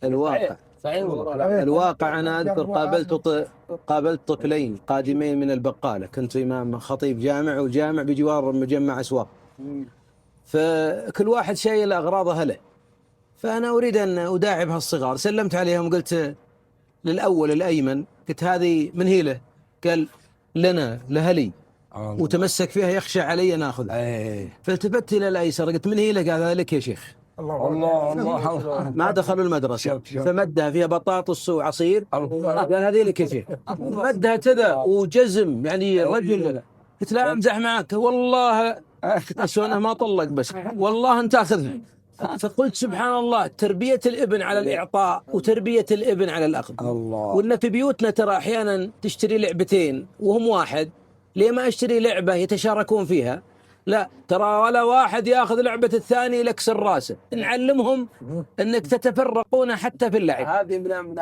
الواقع صحيح الواقع أنا أذكر قابلت طفلين قادمين من البقالة، كنت إمام خطيب جامع وجامع بجوار مجمع أسواق، فكل واحد شايل أغراض أهله، فأنا أريد أن أداعب هالصغار. سلمت عليهم قلت للأول الأيمن، قلت هذه من هي له؟ قال لنا لأهلي، وتمسك فيها يخشى علي أن أخذها. فالتفت إلى الأيسر قلت من هي له؟ قال هذا لك يا شيخ. الله ما دخلوا المدرسة، فمدها فيها بطاطس وعصير، قال هذه لك يا شيخ. مدها كذا وجزم، يعني رجل. قلت لا أمزح معك والله، أسوأ ما طلق، بس والله أنت أخذها. فقلت سبحان الله، تربية الابن على الإعطاء وتربية الابن على الأخذ. وإن في بيوتنا ترى أحيانا تشتري لعبتين وهم واحد، ليه ما أشتري لعبة يتشاركون فيها؟ لا، ترى ولا واحد ياخذ لعبة الثاني لكسر راسه. نعلمهم أنك تتفرقون حتى في اللعب. هذه من